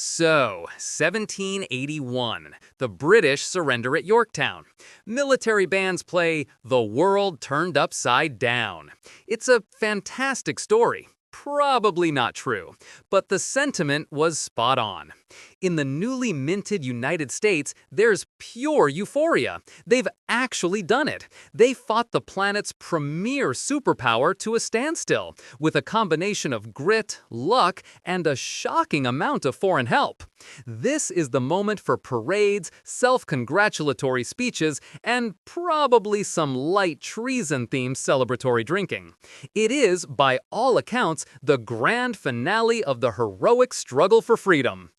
So, 1781, the British surrender at Yorktown. Military bands play The World Turned Upside Down. It's a fantastic story. Probably not true, but the sentiment was spot on. In the newly minted United States, there's pure euphoria. They've actually done it. They fought the planet's premier superpower to a standstill, with a combination of grit, luck, and a shocking amount of foreign help. This is the moment for parades, self-congratulatory speeches, and probably some light treason-themed celebratory drinking. It is, by all accounts, the grand finale of the heroic struggle for freedom.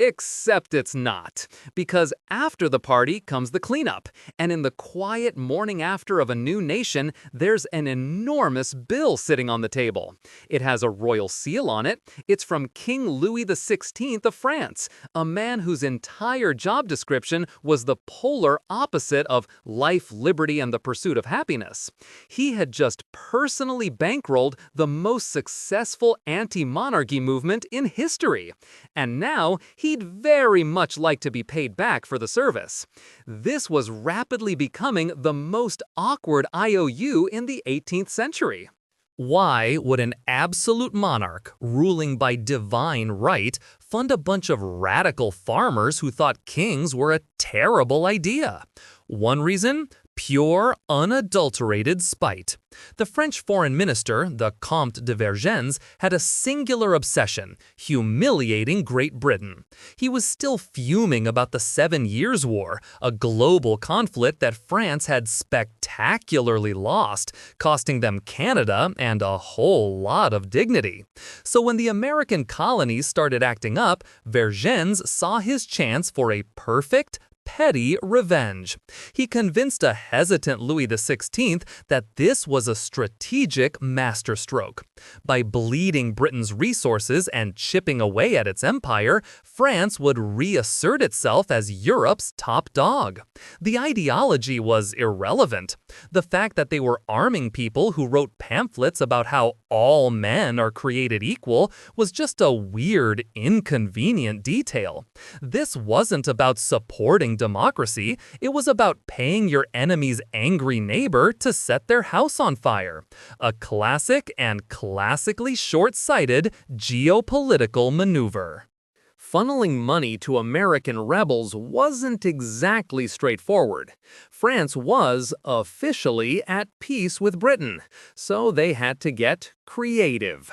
Except it's not, because after the party comes the cleanup, and in the quiet morning after of a new nation, there's an enormous bill sitting on the table. It has a royal seal on it. It's from King Louis XVI of France, a man whose entire job description was the polar opposite of life, liberty, and the pursuit of happiness. He had just personally bankrolled the most successful anti-monarchy movement in history, and now he'd very much like to be paid back for the service. This was rapidly becoming the most awkward IOU in the 18th century. Why would an absolute monarch ruling by divine right fund a bunch of radical farmers who thought kings were a terrible idea? One reason? Pure, unadulterated spite. The French foreign minister, the Comte de Vergennes, had a singular obsession: humiliating Great Britain. He was still fuming about the 7 Years' War, a global conflict that France had spectacularly lost, costing them Canada and a whole lot of dignity. So when the American colonies started acting up, Vergennes saw his chance for a perfect, petty revenge. He convinced a hesitant Louis XVI that this was a strategic masterstroke. By bleeding Britain's resources and chipping away at its empire, France would reassert itself as Europe's top dog. The ideology was irrelevant. The fact that they were arming people who wrote pamphlets about how all men are created equal was just a weird, inconvenient detail. This wasn't about supporting democracy, it was about paying your enemy's angry neighbor to set their house on fire. A classic and classically short-sighted geopolitical maneuver. Funneling money to American rebels wasn't exactly straightforward. France was officially at peace with Britain, so they had to get creative.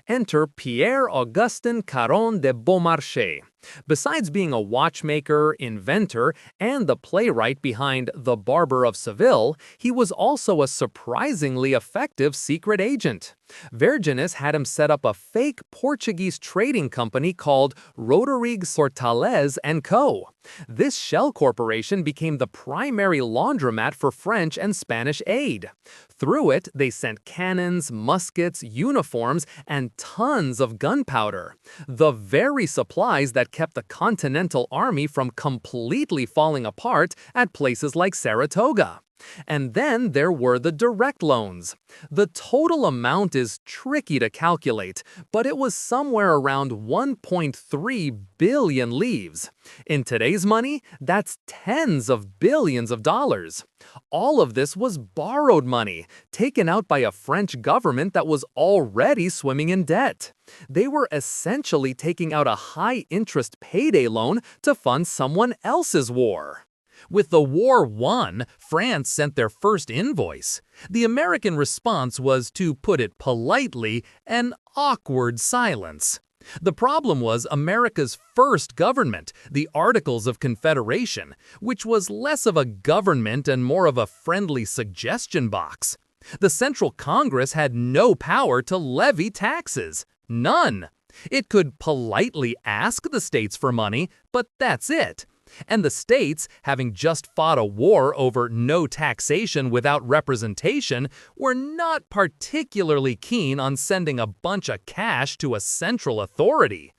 Enter Pierre-Augustin Caron de Beaumarchais. Besides being a watchmaker, inventor, and the playwright behind The Barber of Seville, he was also a surprisingly effective secret agent. Vergennes had him set up a fake Portuguese trading company called Rodrigues Sortales & Co. This shell corporation became the primary laundromat for French and Spanish aid. Through it, they sent cannons, muskets, uniforms, and tons of gunpowder. The very supplies that kept the Continental Army from completely falling apart at places like Saratoga. And then there were the direct loans. The total amount is tricky to calculate, but it was somewhere around 1.3 billion livres. In today's money, that's tens of billions of dollars. All of this was borrowed money, taken out by a French government that was already swimming in debt. They were essentially taking out a high-interest payday loan to fund someone else's war. With the war won, France sent their first invoice. The American response was, to put it politely, an awkward silence. The problem was America's first government, the Articles of Confederation, which was less of a government and more of a friendly suggestion box. The Central Congress had no power to levy taxes. None. It could politely ask the states for money, but that's it. And the states, having just fought a war over no taxation without representation, were not particularly keen on sending a bunch of cash to a central authority.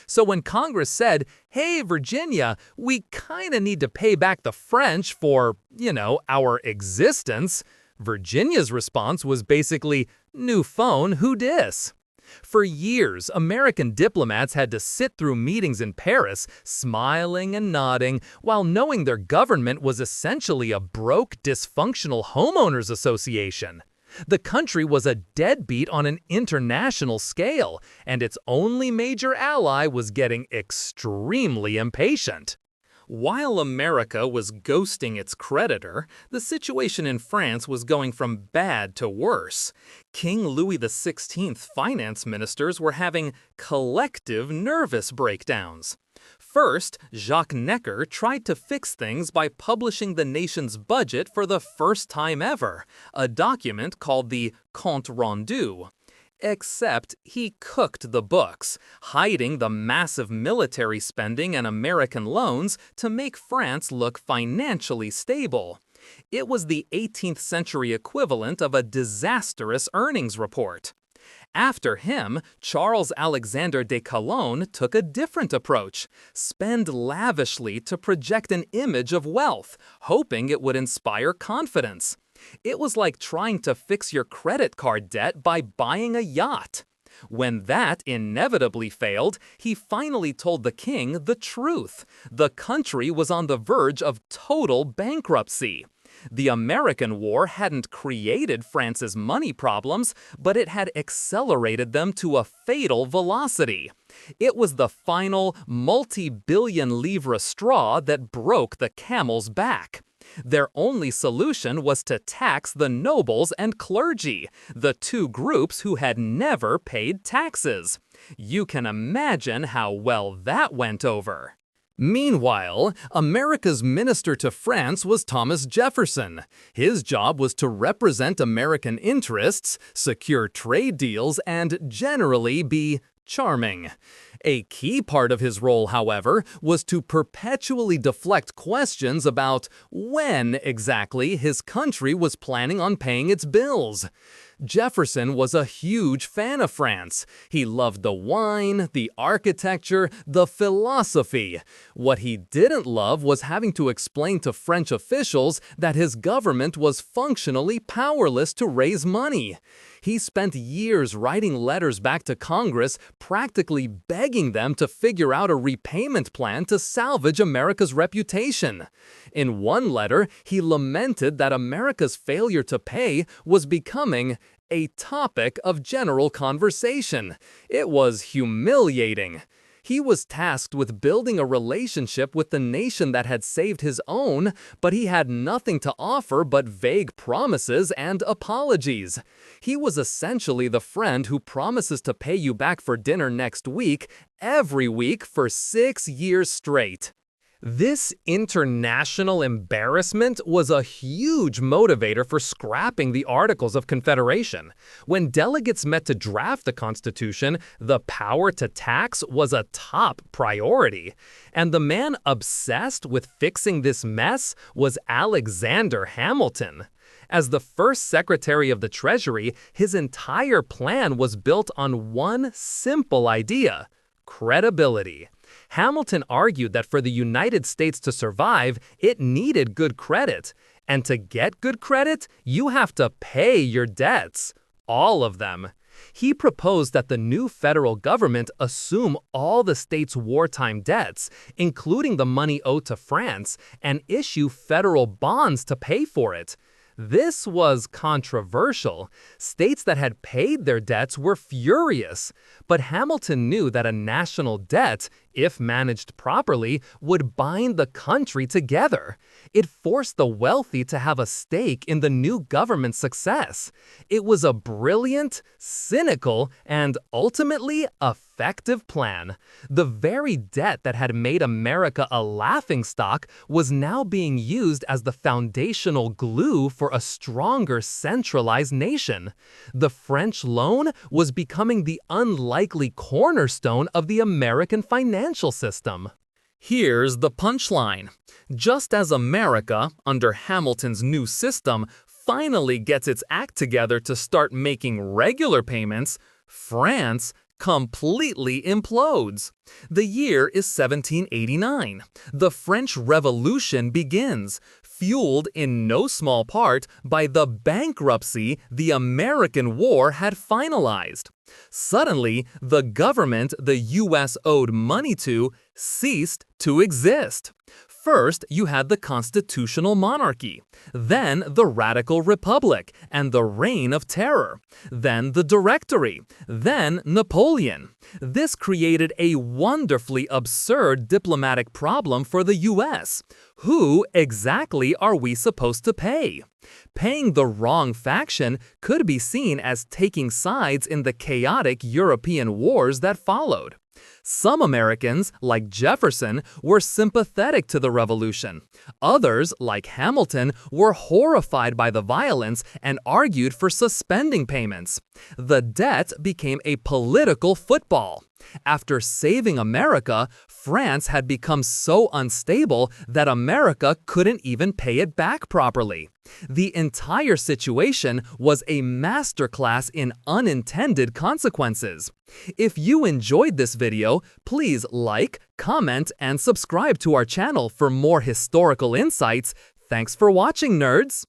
So when Congress said, "Hey, Virginia, we kinda need to pay back the French for, our existence," Virginia's response was basically, "New phone, who dis?" For years, American diplomats had to sit through meetings in Paris, smiling and nodding, while knowing their government was essentially a broke, dysfunctional homeowners association. The country was a deadbeat on an international scale, and its only major ally was getting extremely impatient. While America was ghosting its creditor, the situation in France was going from bad to worse. King Louis XVI finance ministers were having collective nervous breakdowns. First, Jacques Necker tried to fix things by publishing the nation's budget for the first time ever, a document called the Compte Rendu. Except he cooked the books, hiding the massive military spending and American loans to make France look financially stable. It was the 18th century equivalent of a disastrous earnings report. After him, Charles Alexander de Calonne took a different approach: spend lavishly to project an image of wealth, hoping it would inspire confidence. It was like trying to fix your credit card debt by buying a yacht. When that inevitably failed, he finally told the king the truth. The country was on the verge of total bankruptcy. The American War hadn't created France's money problems, but it had accelerated them to a fatal velocity. It was the final multi-billion livre straw that broke the camel's back. Their only solution was to tax the nobles and clergy, the two groups who had never paid taxes. You can imagine how well that went over. Meanwhile, America's minister to France was Thomas Jefferson. His job was to represent American interests, secure trade deals, and generally be charming. A key part of his role, however, was to perpetually deflect questions about when exactly his country was planning on paying its bills. Jefferson was a huge fan of France. He loved the wine, the architecture, the philosophy. What he didn't love was having to explain to French officials that his government was functionally powerless to raise money. He spent years writing letters back to Congress, practically begging them to figure out a repayment plan to salvage America's reputation. In one letter, he lamented that America's failure to pay was becoming a topic of general conversation. It was humiliating. He was tasked with building a relationship with the nation that had saved his own, but he had nothing to offer but vague promises and apologies. He was essentially the friend who promises to pay you back for dinner next week, every week for 6 years straight. This international embarrassment was a huge motivator for scrapping the Articles of Confederation. When delegates met to draft the Constitution, the power to tax was a top priority. And the man obsessed with fixing this mess was Alexander Hamilton. As the first Secretary of the Treasury, his entire plan was built on one simple idea: credibility. Hamilton argued that for the United States to survive, it needed good credit. And to get good credit, you have to pay your debts. All of them. He proposed that the new federal government assume all the states' wartime debts, including the money owed to France, and issue federal bonds to pay for it. This was controversial. States that had paid their debts were furious. But Hamilton knew that a national debt, if managed properly, would bind the country together. It forced the wealthy to have a stake in the new government's success. It was a brilliant, cynical, and ultimately effective plan. The very debt that had made America a laughingstock was now being used as the foundational glue for a stronger centralized nation. The French loan was becoming the unlikely cornerstone of the American financial system. Here's the punchline. Just as America, under Hamilton's new system, finally gets its act together to start making regular payments, France completely implodes. The year is 1789. The French Revolution begins. fueled in no small part by the bankruptcy the American war had finalized. Suddenly, the government the US owed money to ceased to exist. First, you had the constitutional monarchy, then the radical republic and the reign of terror, then the Directory, then Napoleon. This created a wonderfully absurd diplomatic problem for the US. Who exactly are we supposed to pay? Paying the wrong faction could be seen as taking sides in the chaotic European wars that followed. Some Americans, like Jefferson, were sympathetic to the revolution. Others, like Hamilton, were horrified by the violence and argued for suspending payments. The debt became a political football. After saving America, France had become so unstable that America couldn't even pay it back properly. The entire situation was a masterclass in unintended consequences. If you enjoyed this video, please like, comment, and subscribe to our channel for more historical insights. Thanks for watching, nerds!